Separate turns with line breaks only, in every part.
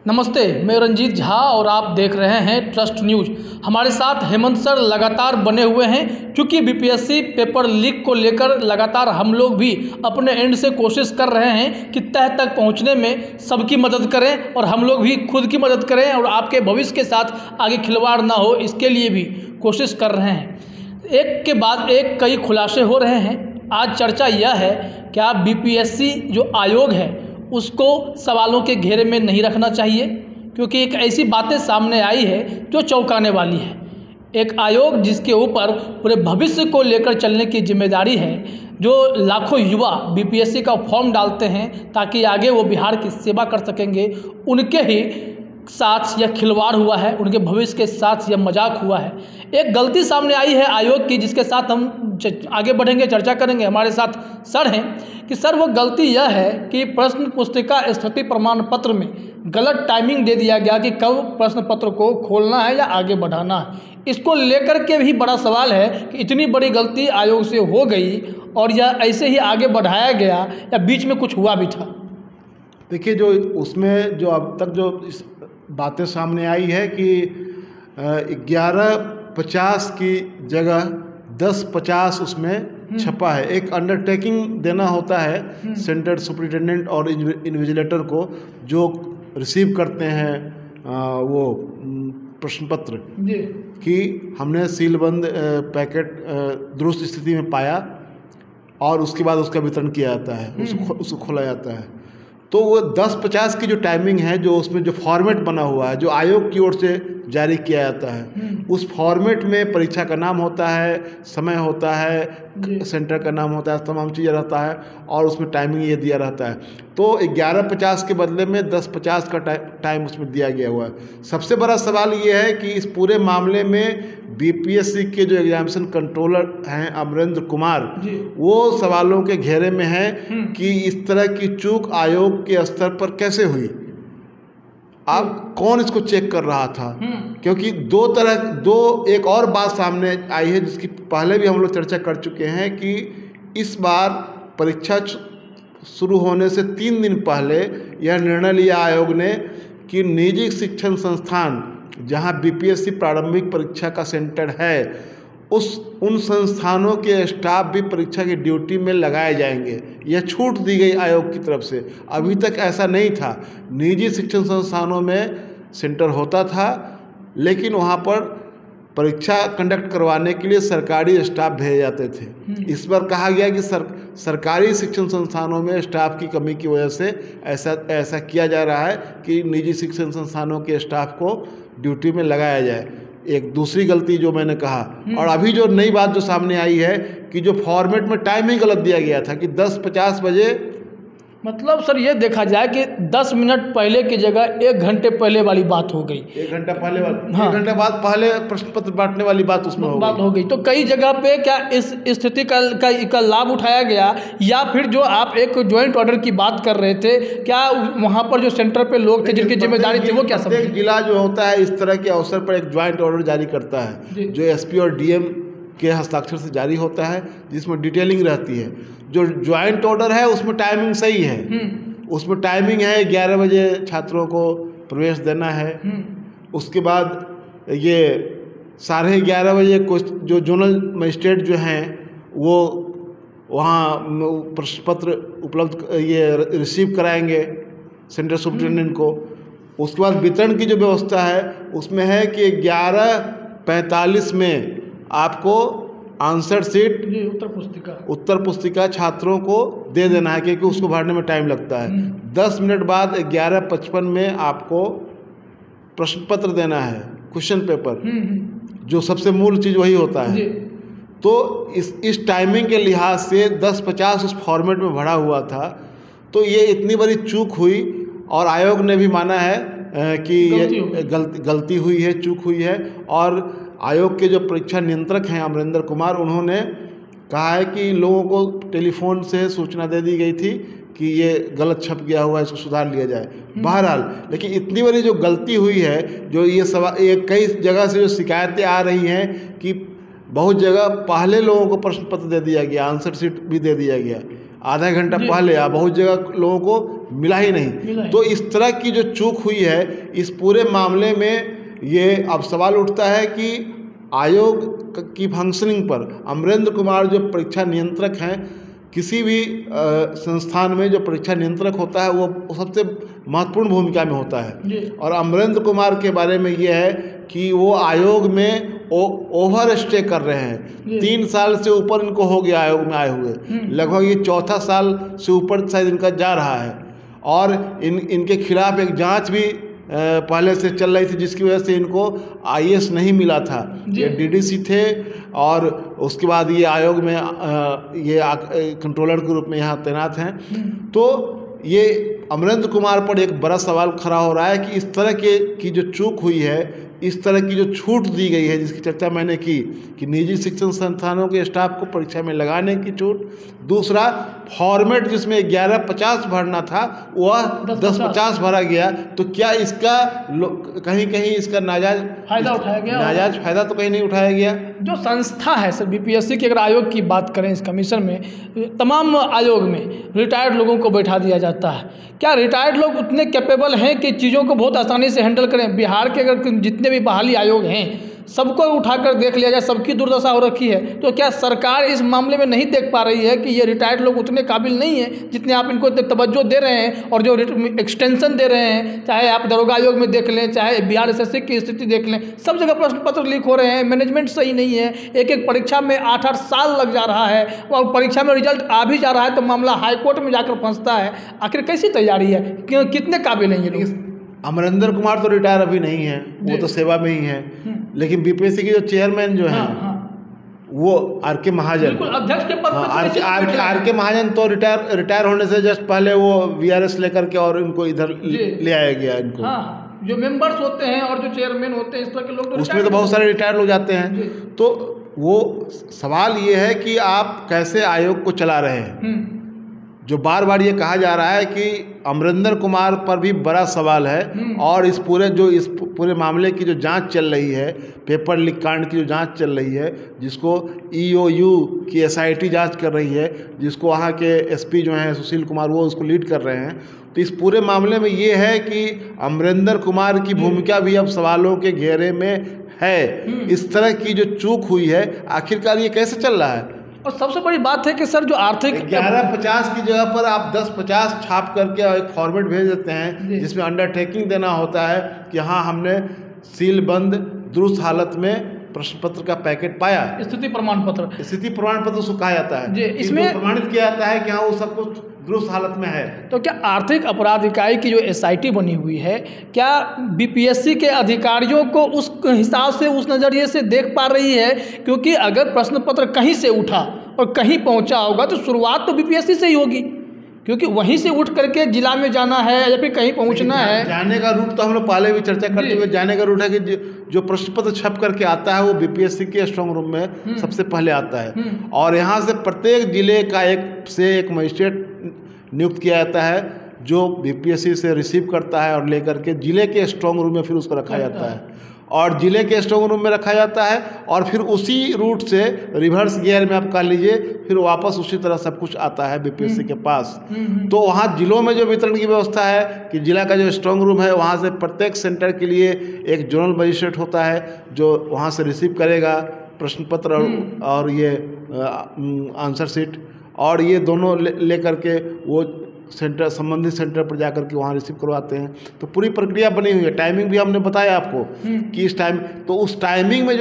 नमस्ते, मैं रंजीत झा और आप देख रहे हैं ट्रस्ट न्यूज़। हमारे साथ हेमंत सर लगातार बने हुए हैं, क्योंकि बीपीएससी पेपर लीक को लेकर लगातार हम लोग भी अपने एंड से कोशिश कर रहे हैं कि तह तक पहुंचने में सबकी मदद करें और हम लोग भी खुद की मदद करें और आपके भविष्य के साथ आगे खिलवाड़ ना हो, इसके लिए भी कोशिश कर रहे हैं। एक के बाद एक कई खुलासे हो रहे हैं। आज चर्चा यह है क्या बीपीएससी जो आयोग है उसको सवालों के घेरे में नहीं रखना चाहिए, क्योंकि एक ऐसी बातें सामने आई है जो चौंकाने वाली है। एक आयोग जिसके ऊपर पूरे भविष्य को लेकर चलने की जिम्मेदारी है, जो लाखों युवा बीपीएससी का फॉर्म डालते हैं ताकि आगे वो बिहार की सेवा कर सकेंगे, उनके ही साथ यह खिलवाड़ हुआ है, उनके भविष्य के साथ यह मजाक हुआ है। एक गलती सामने आई है आयोग की, जिसके साथ हम आगे बढ़ेंगे, चर्चा करेंगे। हमारे साथ सर हैं कि सर वो गलती यह है कि प्रश्न पुस्तिका स्थिति प्रमाण पत्र में गलत टाइमिंग दे दिया गया कि कब प्रश्न पत्र को खोलना है या आगे बढ़ाना है। इसको लेकर के भी बड़ा सवाल है कि इतनी बड़ी गलती आयोग से हो गई और यह ऐसे ही आगे बढ़ाया गया या बीच में कुछ हुआ भी था।
देखिए, जो उसमें जो अब तक जो बातें सामने आई है कि 11:50 की जगह 10:50 उसमें छपा है। एक अंडरटेकिंग देना होता है सेंटर सुपरिटेंडेंट और इन्विजिलेटर को, जो रिसीव करते हैं वो प्रश्न पत्र, कि हमने सीलबंद पैकेट दुरुस्त स्थिति में पाया और उसके बाद उसका वितरण किया जाता है, उसको खोला जाता है। तो वो 10:50 की जो टाइमिंग है, जो उसमें जो फॉर्मेट बना हुआ है, जो आयोग की ओर से जारी किया जाता है, उस फॉर्मेट में परीक्षा का नाम होता है, समय होता है, सेंटर का नाम होता है, तमाम चीज़ें रहता है और उसमें टाइमिंग ये दिया रहता है। तो 11:50 के बदले में 10:50 का टाइम उसमें दिया गया हुआ है। सबसे बड़ा सवाल ये है कि इस पूरे मामले में बीपीएससी के जो एग्जामिनेशन कंट्रोलर हैं अमरेंद्र कुमार, वो सवालों के घेरे में हैं कि इस तरह की चूक आयोग के स्तर पर कैसे हुई। अब कौन इसको चेक कर रहा था? क्योंकि एक और बात सामने आई है, जिसकी पहले भी हम लोग चर्चा कर चुके हैं, कि इस बार परीक्षा शुरू होने से 3 दिन पहले यह निर्णय लिया आयोग ने कि निजी शिक्षण संस्थान जहां बीपीएससी प्रारंभिक परीक्षा का सेंटर है, उन संस्थानों के स्टाफ भी परीक्षा की ड्यूटी में लगाए जाएंगे। यह छूट दी गई आयोग की तरफ से। अभी तक ऐसा नहीं था। निजी शिक्षण संस्थानों में सेंटर होता था, लेकिन वहाँ पर परीक्षा कंडक्ट करवाने के लिए सरकारी स्टाफ भेजे जाते थे। इस बार कहा गया कि सरकारी शिक्षण संस्थानों में स्टाफ की कमी की वजह से ऐसा किया जा रहा है कि निजी शिक्षण संस्थानों के स्टाफ को ड्यूटी में लगाया जाए। एक दूसरी गलती जो मैंने कहा, और अभी जो नई बात जो सामने आई है कि जो फॉर्मेट में टाइमिंग गलत दिया गया था कि 10:50 बजे,
मतलब सर ये देखा जाए कि 10 मिनट पहले की जगह 1 घंटे पहले वाली बात हो गई।
1 घंटा पहले वाली, हाँ। 1 घंटे बाद पहले प्रश्न पत्र बांटने वाली बात उसमें हो गई।
तो कई जगह पे क्या इस स्थिति का लाभ उठाया गया, या फिर जो आप एक ज्वाइंट ऑर्डर की बात कर रहे थे, क्या वहाँ पर जो सेंटर पे लोग थे जिनकी जिम्मेदारी थी वो क्या समझे?
जिला जो होता है इस तरह के अवसर पर एक ज्वाइंट ऑर्डर जारी करता है, जो एसपी और डीएम के हस्ताक्षर से जारी होता है, जिसमें डिटेलिंग रहती है। जो ज्वाइंट ऑर्डर है उसमें टाइमिंग सही है। उसमें टाइमिंग है 11 बजे छात्रों को प्रवेश देना है। उसके बाद ये 11:30 बजे कुछ जो जोनल मजिस्ट्रेट जो हैं वो वहाँ प्रश्न पत्र उपलब्ध ये रिसीव कराएंगे सेंटर सुपरिटेंडेंट को। उसके बाद वितरण की जो व्यवस्था है उसमें है कि 11:45 में आपको आंसर सीट उत्तर पुस्तिका छात्रों को दे देना है, क्योंकि उसको भरने में टाइम लगता है। 10 मिनट बाद 11:55 में आपको प्रश्न पत्र देना है, क्वेश्चन पेपर, जो सबसे मूल चीज़ वही होता है। तो इस टाइमिंग के लिहाज से 10:50 उस फॉर्मेट में भरा हुआ था। तो ये इतनी बड़ी चूक हुई और आयोग ने भी माना है कि गलती हुई है, चूक हुई है। और आयोग के जो परीक्षा नियंत्रक हैं अमरेंद्र कुमार, उन्होंने कहा है कि लोगों को टेलीफोन से सूचना दे दी गई थी कि ये गलत छप गया हुआ है, इसको सुधार लिया जाए। बहरहाल, लेकिन इतनी बड़ी जो गलती हुई है, जो ये कई जगह से जो शिकायतें आ रही हैं कि बहुत जगह पहले लोगों को प्रश्न पत्र दे दिया गया, आंसर शीट भी दे दिया गया आधा घंटा पहले, बहुत जगह लोगों को मिला ही नहीं। तो इस तरह की जो चूक हुई है इस पूरे मामले में, ये अब सवाल उठता है कि आयोग की फंक्शनिंग पर अमरेंद्र कुमार जो परीक्षा नियंत्रक हैं, किसी भी संस्थान में जो परीक्षा नियंत्रक होता है वो सबसे महत्वपूर्ण भूमिका में होता है। और अमरेंद्र कुमार के बारे में ये है कि वो आयोग में ओवर स्टे कर रहे हैं। 3 साल से ऊपर इनको हो गया आयोग में आए हुए, लगभग ये 4था साल से ऊपर शायद इनका जा रहा है। और इनके खिलाफ एक जांच भी पहले से चल रही थी, जिसकी वजह से इनको आईएएस नहीं मिला था। ये डीडीसी थे और उसके बाद ये आयोग में ये कंट्रोलर के रूप में यहाँ तैनात हैं। तो ये अमरेंद्र कुमार पर एक बड़ा सवाल खड़ा हो रहा है कि इस तरह की जो चूक हुई है, इस तरह की जो छूट दी गई है जिसकी चर्चा मैंने की, कि निजी शिक्षण संस्थानों के स्टाफ को परीक्षा में लगाने की छूट, दूसरा फॉर्मेट जिसमें 1150 भरना था वह 1050 भरा गया। तो क्या इसका कहीं इसका नाजायज
फायदा उठाया गया?
नाजायज फायदा तो कहीं नहीं उठाया गया।
जो संस्था है सर बीपीएससी की, अगर आयोग की बात करें, इस कमीशन में तमाम आयोग में रिटायर्ड लोगों को बैठा दिया जाता है। क्या रिटायर्ड लोग उतने कैपेबल हैं कि चीज़ों को बहुत आसानी से हैंडल करें? बिहार के अगर जितने भी बहाली आयोग हैं सबको उठाकर देख लिया जाए, सबकी दुर्दशा हो रखी है, तो क्या सरकार इस मामले में नहीं देख पा रही है कि ये रिटायर्ड लोग उतने काबिल नहीं हैं जितने आप इनको तवज्जो दे रहे हैं और जो एक्सटेंशन दे रहे हैं? चाहे आप दरोगा आयोग में देख लें, चाहे बिहार एसएससी की स्थिति देख लें, सब जगह प्रश्न पत्र लीक हो रहे हैं, मैनेजमेंट सही नहीं है, एक परीक्षा में 8-8 साल लग जा रहा है और परीक्षा में रिजल्ट आ भी जा रहा है तो मामला हाईकोर्ट में जाकर फंसता है। आखिर कैसी तैयारी है, कितने काबिल हैं ये लोग?
अमरेंद्र कुमार तो रिटायर अभी नहीं है, वो तो सेवा में ही है। लेकिन बीपीएससी के जो चेयरमैन जो हैं वो आर.के. महाजन,
अध्यक्ष के पद पर
आर.के. महाजन तो रिटायर होने से जस्ट पहले वो वीआरएस लेकर के और इनको इधर ले आया गया इनको।
जो मेंबर्स होते हैं और जो चेयरमैन होते हैं इस तरह के लोग,
उसमें तो बहुत सारे रिटायर हो जाते हैं। तो वो सवाल ये है कि आप कैसे आयोग को चला रहे हैं। जो बार बार ये कहा जा रहा है कि अमरेंद्र कुमार पर भी बड़ा सवाल है और इस पूरे मामले की जो जांच चल रही है, पेपर लीक कांड की जो जांच चल रही है, जिसको ईओयू की एसआईटी जांच कर रही है, जिसको वहाँ के एसपी जो हैं सुशील कुमार वो उसको लीड कर रहे हैं। तो इस पूरे मामले में ये है कि अमरेंद्र कुमार की भूमिका भी अब सवालों के घेरे में है। इस तरह की जो चूक हुई है, आखिरकार ये कैसे चल रहा है?
और सबसे बड़ी बात है कि सर जो आर्थिक
1150 की जगह पर आप 1050 छाप करके एक फॉर्मेट भेज देते हैं जिसमें अंडरटेकिंग देना होता है कि हाँ हमने सील बंद दुरुस्त हालत में प्रश्न पत्र का पैकेट पाया।
स्थिति प्रमाण पत्र
उसको कहा जाता है,
इसमें
प्रमाणित किया जाता है कि हाँ वो सब कुछ दुरुस्त हालत में है।
तो क्या आर्थिक अपराध इकाई की जो एसआईटी बनी हुई है, क्या बीपीएससी के अधिकारियों को उस हिसाब से, उस नज़रिए से देख पा रही है? क्योंकि अगर प्रश्न पत्र कहीं से उठा और कहीं पहुंचा होगा तो शुरुआत तो बीपीएससी से ही होगी, क्योंकि वहीं से उठ करके जिला में जाना है या फिर कहीं पहुंचना है।
जाने का रूट तो हम लोग पहले भी चर्चा कर चुके। जाने का रूट है कि जो प्रश्न पत्र छप करके आता है वो बीपीएससी के स्ट्रांग रूम में सबसे पहले आता है और यहाँ से प्रत्येक जिले का एक मजिस्ट्रेट नियुक्त किया जाता है जो बीपीएससी से रिसीव करता है और लेकर के जिले के स्ट्रांग रूम में फिर उसको रखा जाता है और जिले के स्ट्रांग रूम में रखा जाता है और फिर उसी रूट से रिवर्स गियर में आप कह लीजिए फिर वापस उसी तरह सब कुछ आता है बीपीएससी के पास। तो वहाँ जिलों में जो वितरण की व्यवस्था है कि जिला का जो स्ट्रांग रूम है वहाँ से प्रत्येक सेंटर के लिए एक जोनल मजिस्ट्रेट होता है जो वहाँ से रिसीव करेगा प्रश्न पत्र और ये आंसर शीट, और ये दोनों ले करके वो सेंटर संबंधित सेंटर पर जाकर के वहाँ रिसीव करवाते हैं। तो पूरी प्रक्रिया बनी हुई है। टाइमिंग भी हमने बताया आपको कि इस टाइम, तो उस टाइमिंग में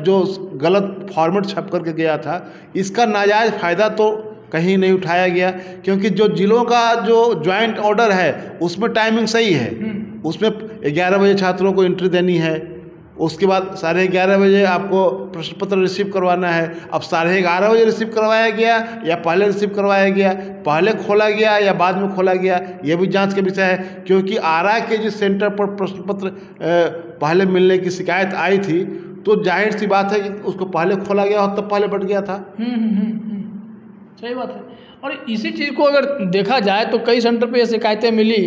जो गलत फॉर्मेट छप करके गया था इसका नाजायज़ फ़ायदा तो कहीं नहीं उठाया गया, क्योंकि जो जिलों का जो ज्वाइंट ऑर्डर है उसमें टाइमिंग सही है। उसमें 11 बजे छात्रों को एंट्री देनी है, उसके बाद 11:30 बजे आपको प्रश्न पत्र रिसीव करवाना है। अब 11:30 बजे रिसीव करवाया गया या पहले रिसीव करवाया गया, पहले खोला गया या बाद में खोला गया, ये भी जांच का विषय है। क्योंकि आरा के जिस सेंटर पर प्रश्न पत्र पहले मिलने की शिकायत आई थी तो जाहिर सी बात है कि उसको पहले खोला गया और तब पहले बट गया था।
सही बात है। और इसी चीज़ को अगर देखा जाए तो कई सेंटर पे ये शिकायतें मिली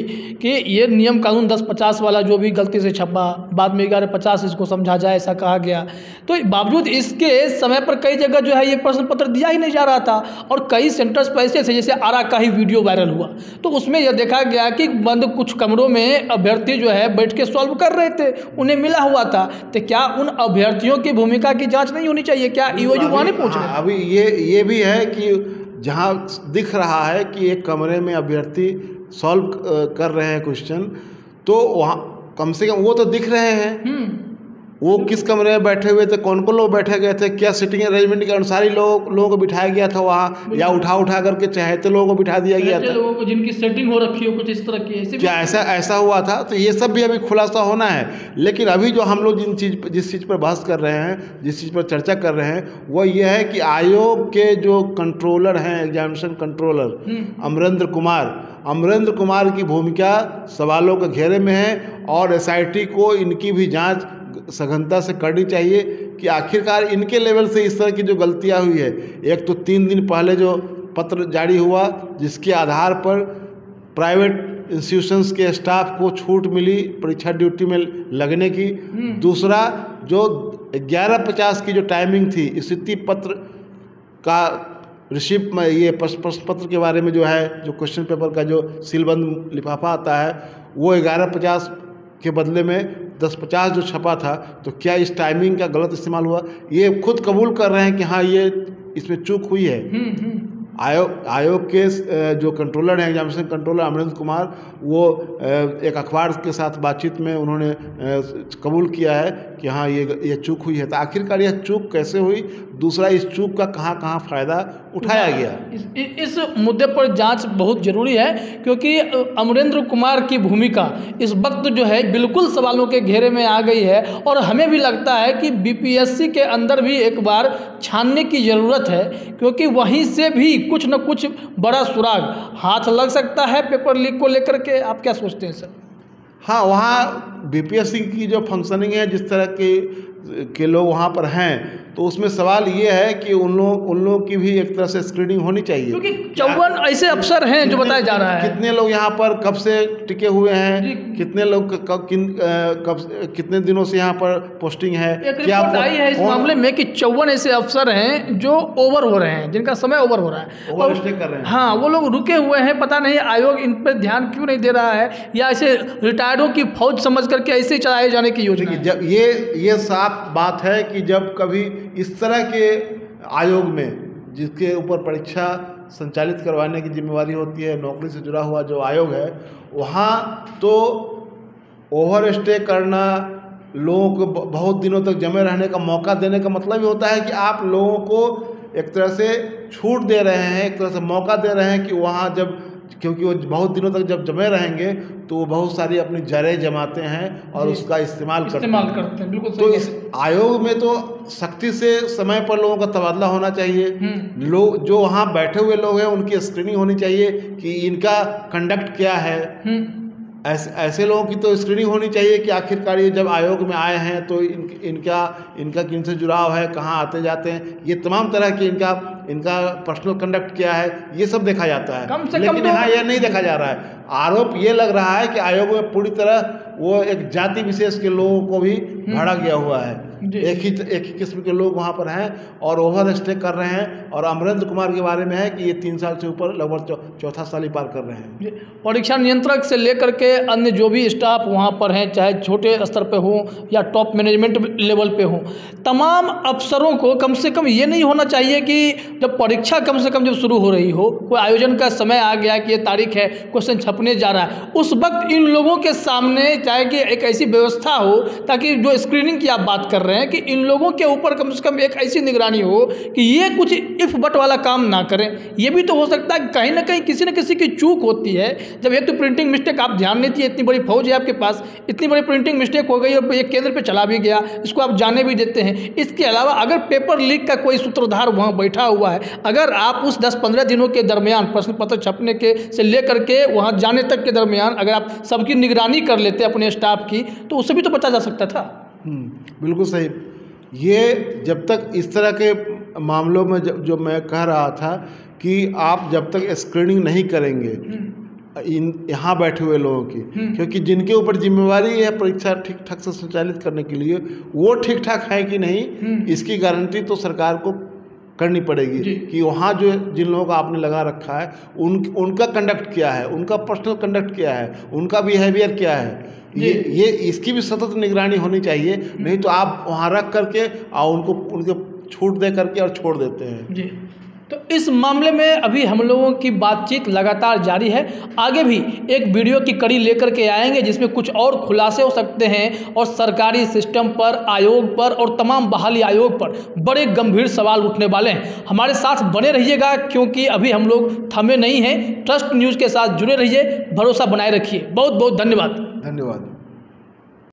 कि ये नियम कानून 1050 वाला जो भी गलती से छपा, बाद में 1150 इसको समझा जाए ऐसा कहा गया, तो बावजूद इसके समय पर कई जगह जो है ये प्रश्न पत्र दिया ही नहीं जा रहा था। और कई सेंटर्स पर ऐसे थे, जैसे आरा का ही वीडियो वायरल हुआ, तो उसमें यह देखा गया कि बंद कुछ कमरों में अभ्यर्थी जो है बैठ के सॉल्व कर रहे थे, उन्हें मिला हुआ था। तो क्या उन अभ्यर्थियों की भूमिका की जाँच नहीं होनी चाहिए? क्या ईओयू वहाँ नहीं पूछ रहे?
अभी ये भी है कि जहाँ दिख रहा है कि एक कमरे में अभ्यर्थी सॉल्व कर रहे हैं क्वेश्चन, तो वहाँ कम से कम वो तो दिख रहे हैं वो किस कमरे में बैठे हुए थे, कौन कौन लोग बैठे गए थे, क्या सीटिंग अरेंजमेंट के अनुसार ही लोगों को बिठाया गया था वहाँ, या उठा करके चाहते लोगों को बिठा दिया गया था,
लोगों को जिनकी सेटिंग हो रखी हो कुछ इस तरह की,
क्या ऐसा हुआ था? तो ये सब भी अभी खुलासा होना है। लेकिन अभी जो हम लोग जिस चीज़ पर बहस कर रहे हैं, जिस चीज़ पर चर्चा कर रहे हैं, वो ये है कि आयोग के जो कंट्रोलर हैं, एग्जामिनेशन कंट्रोलर अमरेंद्र कुमार की भूमिका सवालों के घेरे में है, और एसआईटी को इनकी भी जांच सघनता से करनी चाहिए कि आखिरकार इनके लेवल से इस तरह की जो गलतियां हुई है। एक तो 3 दिन पहले जो पत्र जारी हुआ जिसके आधार पर प्राइवेट इंस्टीट्यूशंस के स्टाफ को छूट मिली परीक्षा ड्यूटी में लगने की, दूसरा जो 11:50 की जो टाइमिंग थी स्थिति पत्र का रिसिप्ट में, ये प्रश्न पत्र के बारे में जो है, जो क्वेश्चन पेपर का जो सीलबंद लिफाफा आता है, वो 11:50 के बदले में 10:50 जो छपा था। तो क्या इस टाइमिंग का गलत इस्तेमाल हुआ? ये खुद कबूल कर रहे हैं कि हाँ ये इसमें चूक हुई है। आयोग के जो कंट्रोलर हैं, एग्जामिनेशन कंट्रोलर अमरेंद्र कुमार, वो एक अखबार के साथ बातचीत में उन्होंने कबूल किया है कि हाँ ये चूक हुई है। तो आखिरकार यह चूक कैसे हुई, दूसरा इस चूक का कहाँ फ़ायदा उठाया गया,
इस मुद्दे पर जांच बहुत ज़रूरी है, क्योंकि अमरेंद्र कुमार की भूमिका इस वक्त जो है बिल्कुल सवालों के घेरे में आ गई है। और हमें भी लगता है कि बीपीएससी के अंदर भी एक बार छानने की ज़रूरत है, क्योंकि वहीं से भी कुछ न कुछ बड़ा सुराग हाथ लग सकता है पेपर लीक को लेकर के। आप क्या सोचते हैं सर?
हाँ, वहाँ बीपीएससी की जो फंक्शनिंग है, जिस तरह के लोग वहाँ पर हैं, तो उसमें सवाल ये है कि उन लोगों की भी एक तरह से स्क्रीनिंग होनी चाहिए,
क्योंकि 54 ऐसे अफसर हैं जो बताया जा रहा है।
कितने लोग यहाँ पर कब से टिके हुए हैं, कितने लोग कितने दिनों से यहाँ पर पोस्टिंग है,
क्या आई है इस मामले में कि 54 ऐसे अफसर हैं जो ओवर हो रहे हैं, जिनका समय ओवर हो रहा है,
ओवर स्टे कर रहे हैं।
हाँ, वो लोग रुके हुए हैं, पता नहीं आयोग इन पर ध्यान क्यों नहीं दे रहा है, या ऐसे रिटायर्डों की फौज समझ करके ऐसे चलाए जाने की योजना है।
जब ये साफ बात है कि जब कभी इस तरह के आयोग में, जिसके ऊपर परीक्षा संचालित करवाने की जिम्मेवारी होती है, नौकरी से जुड़ा हुआ जो आयोग है, वहाँ तो ओवर स्टे करना, लोगों को बहुत दिनों तक जमे रहने का मौका देने का मतलब ही होता है कि आप लोगों को एक तरह से छूट दे रहे हैं, एक तरह से मौका दे रहे हैं कि वहाँ जब, क्योंकि वो बहुत दिनों तक जब जमे रहेंगे तो वो बहुत सारी अपनी जड़ें जमाते हैं और उसका इस्तेमाल करते हैं।
बिल्कुल।
तो इस आयोग में तो सख्ती से समय पर लोगों का तबादला होना चाहिए। लोग जो वहाँ बैठे हुए लोग हैं उनकी स्क्रीनिंग होनी चाहिए कि इनका कंडक्ट क्या है। ऐसे लोगों की तो स्क्रीनिंग होनी चाहिए कि आखिरकार ये जब आयोग में आए हैं तो इनका किनसे जुड़ाव है, कहाँ आते जाते हैं, ये तमाम तरह की इनका पर्सनल कंडक्ट क्या है, ये सब देखा जाता है। लेकिन यहाँ यह नहीं देखा जा रहा है। आरोप ये लग रहा है कि आयोग में पूरी तरह वो एक जाति विशेष के लोगों को भी भाड़ा गया हुआ है। एक ही किस्म के लोग वहाँ पर हैं और ओवर स्टे कर रहे हैं। और अमरेंद्र कुमार के बारे में है कि ये 3 साल से ऊपर लगभग चौथा साल ही पार कर रहे हैं।
परीक्षा नियंत्रक से लेकर के अन्य जो भी स्टाफ वहाँ पर हैं, चाहे छोटे स्तर पे हो या टॉप मैनेजमेंट लेवल पे हो, तमाम अफसरों को कम से कम ये नहीं होना चाहिए कि जब परीक्षा कम से कम जब शुरू हो रही हो, कोई आयोजन का समय आ गया कि ये तारीख है, क्वेश्चन छपने जा रहा है, उस वक्त इन लोगों के सामने चाहे कि एक ऐसी व्यवस्था हो ताकि जो स्क्रीनिंग की आप बात कर रहे हैं कि इन लोगों के ऊपर कम से कम एक ऐसी निगरानी हो कि ये कुछ इफ बट वाला काम ना करें। ये भी तो हो सकता है कहीं ना कहीं किसी न किसी की चूक होती है। जब एक तो प्रिंटिंग मिस्टेक आप ध्यान नहीं दिए, इतनी बड़ी फौज है आपके पास, इतनी बड़ी प्रिंटिंग मिस्टेक हो गई और एक केंद्र पे चला भी गया, इसको आप जाने भी देते हैं। इसके अलावा अगर पेपर लीक का कोई सूत्रधार वहाँ बैठा हुआ है, अगर आप उस 10-15 दिनों के दरमियान प्रश्न पत्र छपने के से लेकर के वहाँ जाने तक के दरमियान अगर आप सबकी निगरानी कर लेते अपने स्टाफ की, तो उससे भी तो बचा जा सकता था।
बिल्कुल सही। ये जब तक इस तरह के मामलों में जो मैं कह रहा था कि आप जब तक स्क्रीनिंग नहीं करेंगे यहाँ बैठे हुए लोगों की, क्योंकि जिनके ऊपर जिम्मेवारी है परीक्षा ठीक ठाक से संचालित करने के लिए, वो ठीक ठाक है कि नहीं, इसकी गारंटी तो सरकार को करनी पड़ेगी कि वहाँ जो जिन लोगों का आपने लगा रखा है उनका कंडक्ट क्या है, उनका पर्सनल कंडक्ट क्या है, उनका बिहेवियर क्या है, ये इसकी भी सतत निगरानी होनी चाहिए। नहीं तो आप वहाँ रख करके और उनके छूट दे करके और छोड़ देते हैं
जी। तो इस मामले में अभी हम लोगों की बातचीत लगातार जारी है। आगे भी एक वीडियो की कड़ी लेकर के आएंगे जिसमें कुछ और खुलासे हो सकते हैं और सरकारी सिस्टम पर, आयोग पर और तमाम बहाली आयोग पर बड़े गंभीर सवाल उठने वाले हैं। हमारे साथ बने रहिएगा क्योंकि अभी हम लोग थमे नहीं हैं। ट्रस्ट न्यूज़ के साथ जुड़े रहिए, भरोसा बनाए रखिए। बहुत बहुत धन्यवाद।
धन्यवाद।